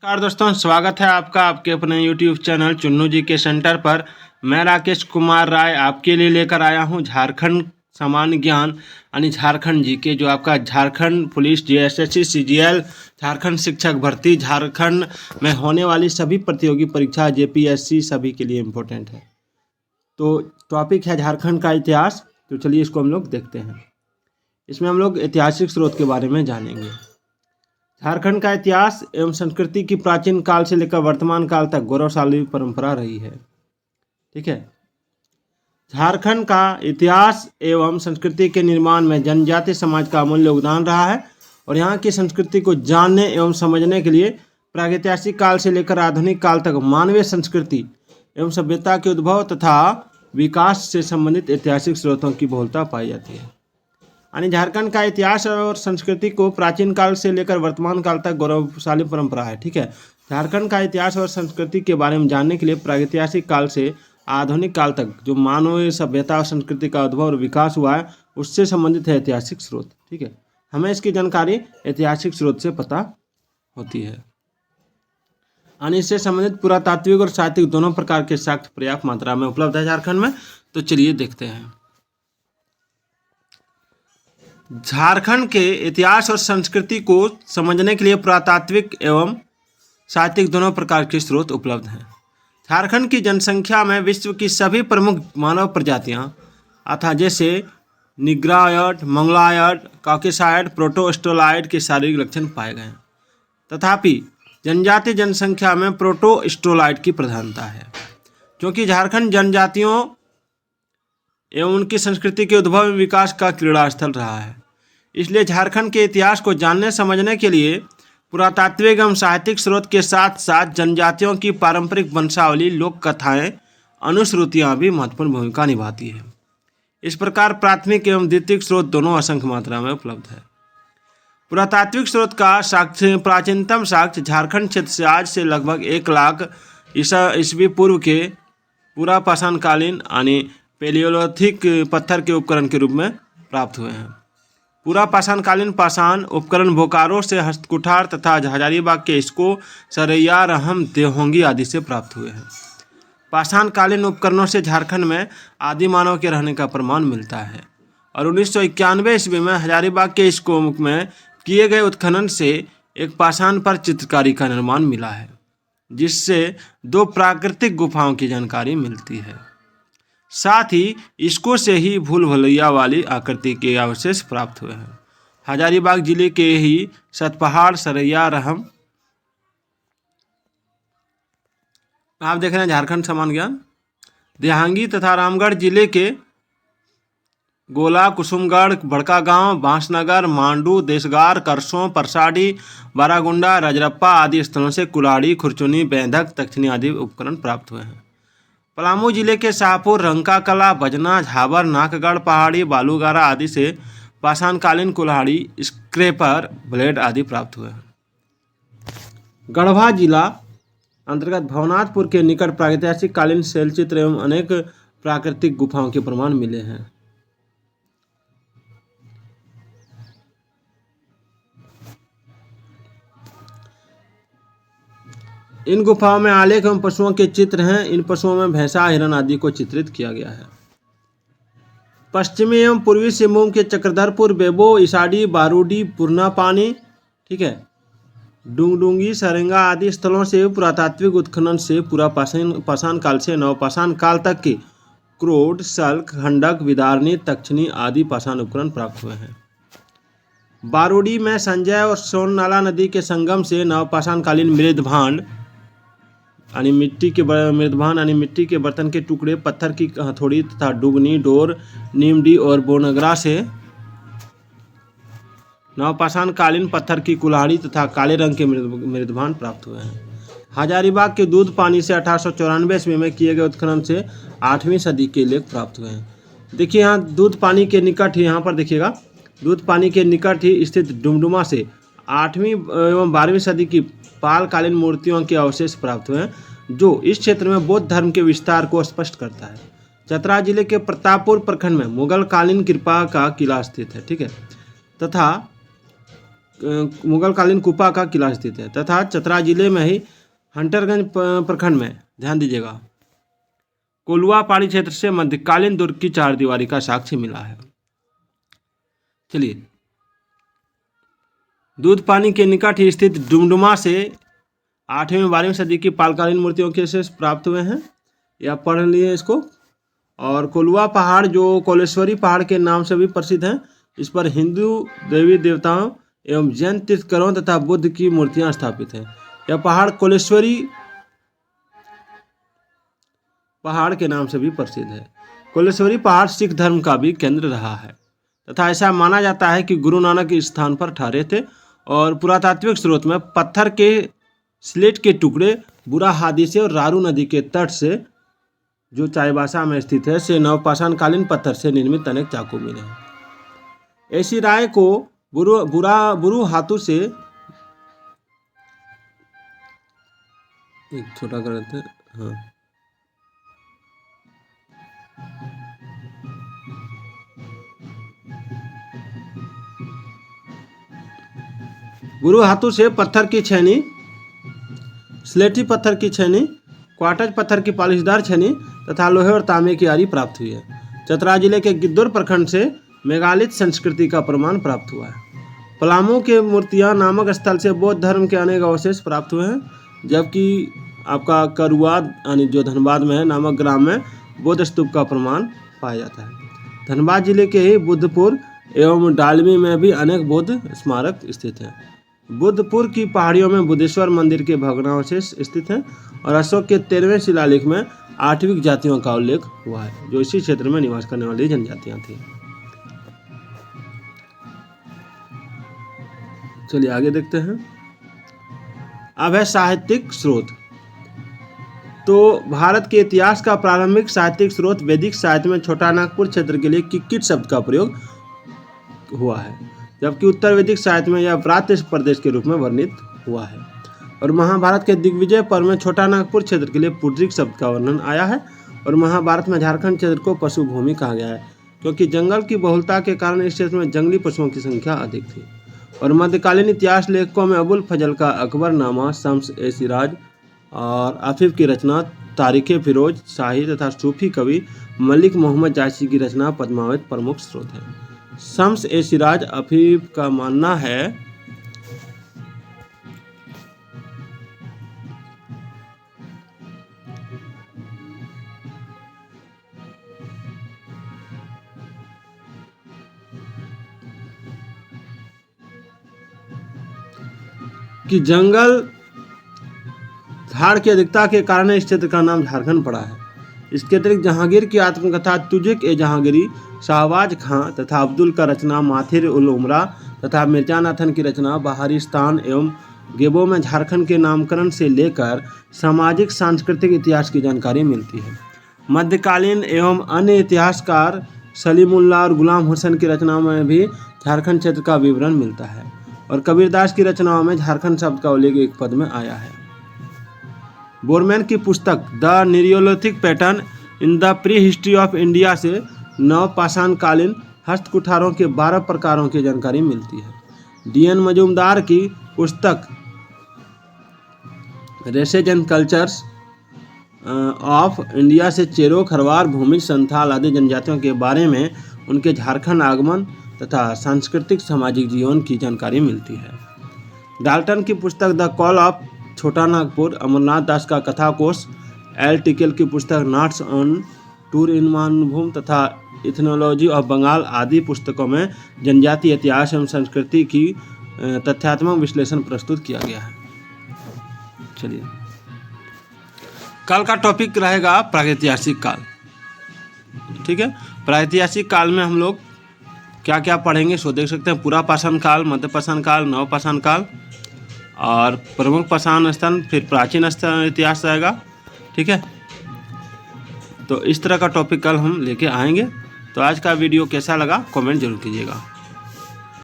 नमस्कार दोस्तों, स्वागत है आपका आपके अपने YouTube चैनल चुन्नू जी के सेंटर पर। मैं राकेश कुमार राय आपके लिए लेकर आया हूं झारखंड सामान्य ज्ञान यानी झारखंड जी के, जो आपका Jharkhand police, JSSC, CGL, Jharkhand शिक्षक भर्ती, झारखंड में होने वाली सभी प्रतियोगी परीक्षा, JPSC सभी के लिए इम्पोर्टेंट है। तो टॉपिक है झारखंड का इतिहास। तो चलिए इसको हम लोग देखते हैं। इसमें हम लोग ऐतिहासिक स्रोत के बारे में जानेंगे। झारखंड का इतिहास एवं संस्कृति की प्राचीन काल से लेकर वर्तमान काल तक गौरवशाली परंपरा रही है। ठीक है। झारखंड का इतिहास एवं संस्कृति के निर्माण में जनजातीय समाज का अमूल्य योगदान रहा है और यहाँ की संस्कृति को जानने एवं समझने के लिए प्रागैतिहासिक काल से लेकर आधुनिक काल तक मानवीय संस्कृति एवं सभ्यता के उद्भव तथा विकास से संबंधित ऐतिहासिक स्रोतों की बहुलता पाई जाती है। यानी झारखंड का इतिहास और संस्कृति को प्राचीन काल से लेकर वर्तमान काल तक गौरवशाली परंपरा है। ठीक है। झारखंड का इतिहास और संस्कृति के बारे में जानने के लिए प्रागैतिहासिक काल से आधुनिक काल तक जो मानवीय सभ्यता और संस्कृति का उद्भव और विकास हुआ है उससे संबंधित है ऐतिहासिक स्रोत। ठीक है। हमें इसकी जानकारी ऐतिहासिक स्रोत से पता होती है। यानी इससे संबंधित पुरातात्विक और साहित्यिक दोनों प्रकार के साक्ष्य पर्याप्त मात्रा में उपलब्ध है झारखंड में। तो चलिए देखते हैं। झारखंड के इतिहास और संस्कृति को समझने के लिए पुरातात्विक एवं साहित्यिक दोनों प्रकार के स्रोत उपलब्ध हैं। झारखंड की जनसंख्या में विश्व की सभी प्रमुख मानव प्रजातियां अर्थात जैसे निग्रायड, मंगलायड, कॉकेसायड, प्रोटोस्टोलाइड के शारीरिक लक्षण पाए गए हैं। तथापि जनजातीय जनसंख्या में प्रोटोस्टोलाइड की प्रधानता है। क्योंकि झारखंड जनजातियों एवं उनकी संस्कृति के उद्भव एवं विकास का क्रीड़ा स्थल रहा है, इसलिए झारखंड के इतिहास को जानने समझने के लिए पुरातात्विक एवं साहित्यिक स्रोत के साथ साथ जनजातियों की पारंपरिक वंशावली, लोक कथाएं, अनुश्रुतियां भी महत्वपूर्ण भूमिका निभाती है। इस प्रकार प्राथमिक एवं द्वितीयक स्रोत दोनों असंख्य मात्रा में उपलब्ध है। पुरातात्विक स्रोत का साक्ष्य प्राचीनतम साक्ष्य झारखंड क्षेत्र से आज से लगभग 1 लाख ईस्वी पूर्व के पूरा पाषाणकालीन यानी पेलियोलिथिक पत्थर के उपकरण के रूप में प्राप्त हुए हैं। पूरा पाषाणकालीन पाषाण उपकरण बोकारो से हस्तकुठार तथा हजारीबाग के इसको, सरैया, रहम, देहोंगी आदि से प्राप्त हुए हैं। पाषाणकालीन उपकरणों से झारखंड में आदि मानव के रहने का प्रमाण मिलता है और 1991 ईस्वी में हजारीबाग के इसको में किए गए उत्खनन से एक पाषाण पर चित्रकारी का निर्माण मिला है, जिससे 2 प्राकृतिक गुफाओं की जानकारी मिलती है। साथ ही इसको से ही भूल भुलैया वाली आकृति के अवशेष प्राप्त हुए हैं। हजारीबाग जिले के ही सतपहाड़, सरैया, रहम। आप देख रहे हैं झारखंड सामान्य ज्ञान। देहांगी तथा रामगढ़ जिले के गोला, कुसुमगढ़, बड़कागांव, बांसनगर, मांडू, देशगार, करसों, परसाडी, बारागुंडा, रजरप्पा आदि स्थलों से कुल्हाड़ी, खुरचुनी, बेंधक, तक्षनी आदि उपकरण प्राप्त हुए हैं। पलामू जिले के शाहपुर, रंकाकला, बजना, झाबर, नाकगढ़ पहाड़ी, बालूगारा आदि से पाषाणकालीन कुल्हाड़ी, स्क्रेपर, ब्लेड आदि प्राप्त हुए हैं। गढ़वा जिला अंतर्गत भवनाथपुर के निकट प्रागैतिहासिक कालीन शैलचित्र एवं अनेक प्राकृतिक गुफाओं के प्रमाण मिले हैं। इन गुफाओं में आलेख एवं पशुओं के चित्र हैं। इन पशुओं में भैंसा, हिरण आदि को चित्रित किया गया है। पश्चिमी एवं पूर्वी सिंहभूम के चक्रधरपुर, बेबो, इसाडी, बारूडी, पुरनापानी, ठीक है, डुंगडुंगी, सरेंगा आदि स्थलों से पुरातात्विक उत्खनन से पूरा पाषाण काल से नवपाषाण काल तक के क्रोड, सल्क, खंडक, विदारणी, तक्षणी आदि पाषाण उपकरण प्राप्त हुए हैं। बारूडी में संजय और सोननाला नदी के संगम से नवपाषाणकालीन मृदभांड यानी मिट्टी के बर्तन के टुकड़े, पत्थर की हथौड़ी तथा डुगनी, डोर, नीमडी और बोनगरा से नवपाषाणकालीन पत्थर की कुल्हाड़ी तथा काले रंग के मृदभांड प्राप्त हुए हैं। हजारीबाग के दूध पानी से 1894 ईस्वी में किए गए उत्खनन से 8वीं सदी के लेख प्राप्त हुए हैं। देखिए यहाँ दूध पानी के निकट ही, यहाँ पर देखिएगा, दूध पानी के निकट ही स्थित डुमडुमा से 8वीं एवं 12वीं सदी की पालकालीन मूर्तियों के अवशेष प्राप्त हुए हैं, जो इस क्षेत्र में बौद्ध धर्म के विस्तार को स्पष्ट करता है। चतरा जिले के प्रतापपुर प्रखंड में मुगल कालीन कृपा का किला स्थित है। ठीक है। तथा मुगल कालीन कुपा का किला स्थित है तथा चतरा जिले में ही हंटरगंज प्रखंड में, ध्यान दीजिएगा, कोलुआ पहाड़ी क्षेत्र से मध्यकालीन दुर्ग की चारदीवारी का साक्ष्य मिला है। चलिए, दूध पानी के निकट ही स्थित डुमडुमा से 8वीं 12वीं सदी की पालकालीन मूर्तियों के अवशेष प्राप्त हुए हैं, या पढ़ लिए इसको। और कोलुआ पहाड़ जो कोलेश्वरी पहाड़ के नाम से भी प्रसिद्ध है, इस पर हिंदू देवी देवताओं एवं जैन तीर्थंकरों तथा बुद्ध की मूर्तियां स्थापित हैं। यह पहाड़ कोलेश्वरी पहाड़ के नाम से भी प्रसिद्ध है। कोलेश्वरी पहाड़ सिख धर्म का भी केंद्र रहा है तथा ऐसा माना जाता है कि गुरु नानक इस स्थान पर ठहरे थे। और पुरातात्विक स्रोत में पत्थर के स्लेट के टुकड़े बुरा हादी से और रारू नदी के तट से जो चाईबासा में स्थित है से नवपाषाणकालीन पत्थर से निर्मित अनेक चाकू मिले हैं। ऐसी राय को बुरू हाथू से एक छोटा कर देते हैं, हाँ, गुरु हाथू से पत्थर की छेनी, स्लेटी पत्थर की छेनी, क्वार्टज पत्थर की पॉलिशदार छेनी तथा लोहे और तांबे की आरी प्राप्त हुई है। चतरा जिले के गिद्धौर प्रखंड से मेगालिथ संस्कृति का प्रमाण प्राप्त हुआ है। पलामू के मूर्तियां नामक स्थल से बौद्ध धर्म के अनेक अवशेष प्राप्त हुए हैं, जबकि आपका करुआ यानी जो धनबाद में है नामक ग्राम में बौद्ध स्तूप का प्रमाण पाया जाता है। धनबाद जिले के ही बुद्धपुर एवं डालमी में भी अनेक बौद्ध स्मारक स्थित हैं। बुद्धपुर की पहाड़ियों में बुद्धेश्वर मंदिर के भग्नावशेष स्थित हैं और अशोक के 13वें शिलालेख में 8वीं जातियों का उल्लेख हुआ है, जो इसी क्षेत्र में निवास करने वाली जनजातियां थी। चलिए आगे देखते हैं। अब है साहित्यिक स्रोत। तो भारत के इतिहास का प्रारंभिक साहित्यिक स्रोत वैदिक साहित्य में छोटा नागपुर क्षेत्र के लिए किक्किट शब्द का प्रयोग हुआ है, जबकि उत्तर वैदिक साहित्य में यह व्रात्य प्रदेश के रूप में वर्णित हुआ है। और महाभारत के दिग्विजय पर्व में छोटा नागपुर क्षेत्र के लिए पुड्रिक शब्द का वर्णन आया है। और महाभारत में झारखंड क्षेत्र को पशु भूमि कहा गया है, क्योंकि जंगल की बहुलता के कारण इस क्षेत्र में जंगली पशुओं की संख्या अधिक थी। और मध्यकालीन इतिहास लेखकों में अबुल फजल का अकबरनामा, शम्स-ए-सिराज और आफिफ की रचना तारीख़ फिरोज शाही तथा सूफी कवि मलिक मोहम्मद जायसी की रचना पद्मावत प्रमुख स्रोत है। शम्स-ए-सिराज आफिफ का मानना है कि जंगल झाड़ की अधिकता के कारण इस क्षेत्र का नाम झारखंड पड़ा है। इसके अतिरिक्त जहांगीर की आत्मकथा तुजुक-ए-जहांगीरी, शाहबाज खां तथा अब्दुल का रचना माथिर-उल-उमरा तथा मिर्जानाथन की रचना बहारिस्तान एवं गेबो में झारखंड के नामकरण से लेकर सामाजिक सांस्कृतिक इतिहास की जानकारी मिलती है। मध्यकालीन एवं अन्य इतिहासकार सलीमुल्लाह और गुलाम हुसैन की रचनाओं में भी झारखंड क्षेत्र का विवरण मिलता है। और कबीरदास की रचनाओं में झारखंड शब्द का उल्लेख एक पद में आया है। बोरमैन की पुस्तक the Neolithic pattern in the pre history of India से नवपाषाणकालीन हस्तकुठारों के 12 प्रकारों की जानकारी मिलती है। डी.एन. मजूमदार की पुस्तक races and cultures of India से चेरो, खरवार, भूमिज, संथाल आदि जनजातियों के बारे में उनके झारखंड आगमन तथा सांस्कृतिक सामाजिक जीवन की जानकारी मिलती है। डाल्टन की पुस्तक द कॉल ऑफ छोटा नागपुर, अमरनाथ दास का कथाकोश, एल टिकेल की पुस्तक notes on tour in Manbhum तथा इथनोलॉजी ऑफ बंगाल आदि पुस्तकों में जनजातीय इतिहास एवं संस्कृति की तथ्यात्मक विश्लेषण प्रस्तुत किया गया है। चलिए, कल का टॉपिक रहेगा प्रागैतिहासिक काल। ठीक है, प्रागैतिहासिक काल में हम लोग क्या क्या पढ़ेंगे सो देख सकते हैं। पूरा पाषाण काल, मध्य पाषाण काल, नवपाषाण काल और प्रमुख पाषाण स्थल, फिर प्राचीन स्थल इतिहास रहेगा। ठीक है, तो इस तरह का टॉपिक कल हम लेके आएंगे। तो आज का वीडियो कैसा लगा कमेंट जरूर कीजिएगा।